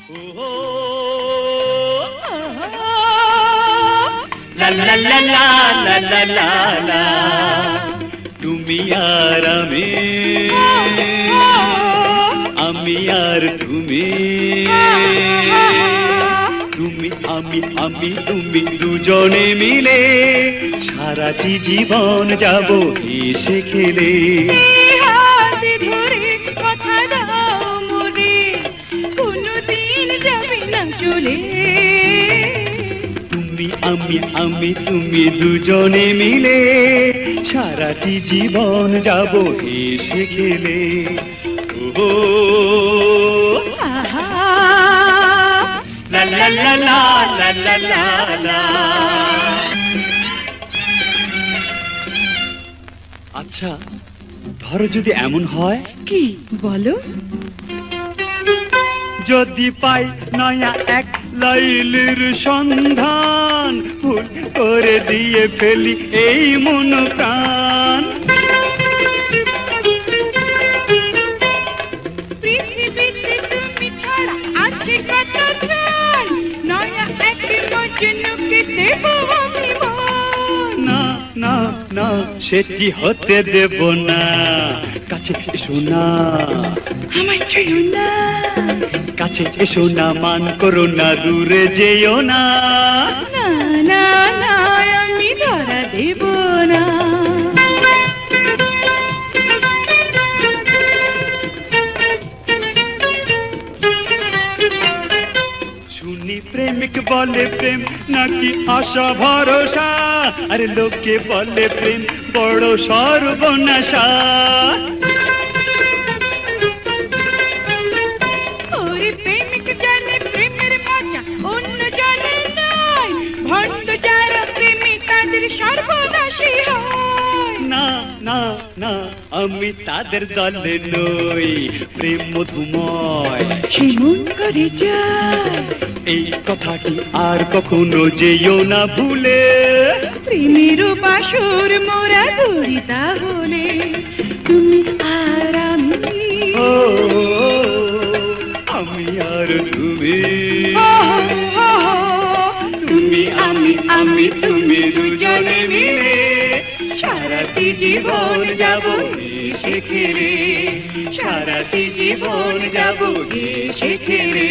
লা লা লা লা লা লা লা লা, তুমি আর আমি, আমি আর তুমি, তুমি আমি আমি তুমি দুজনে মিলে সারাটি জীবন যাব হেসে খেলে। কথা দাও মনে, কোনদিন যাবে না চলে। তুমি আমি আমি তুমি দুজনে মিলে সারাটি জীবন যাব হেসে খেলে। ও লা লা লা লা লা লা লা লা। আচ্ছা ধরো যদি এমন হয়, কি বলো? যদি পাই নয়া এক লাইলের সন্ধান, ভুল করে দিয়ে ফেলি এই মন প্রাণ। পৃথিবীতে তুমি ছাড়া আছে কত জন, নয়া এক মজনুকে দেব আমি মন। না না না সেটি হতে দেব না, কাছে এসো না, আমায় ছেড়ো না, কাছে এসো না, মান করো না, দূরে যেও না। না না না আমি ধরা দেব না। শুনি প্রেমিক বলে প্রেম নাকি আশা ভরসা, আরে লোকে বলে প্রেম বড় সর্বনাশা। ওরে প্রেমিক জানে প্রেমের মজা, অন্য জানে নাই। ভণ্ড যারা প্রেমী তাদের সর্বনাশী হয়। না না না আমি তাদের দলে নই, প্রেম মধুময় সে মন করে যায়, এই কথাটি আর কখনো যেও না ভুলে। প্রেমের বাসর মোরা ধরি তাহলে, তুমি আর আমি, ও আমি আর তুমি, তুমি আমি আমি তুমি দুজনে মিলে সারাটি জীবন যাব হেসে খেলে, সারাটি জীবন যাব হেসে খেলে।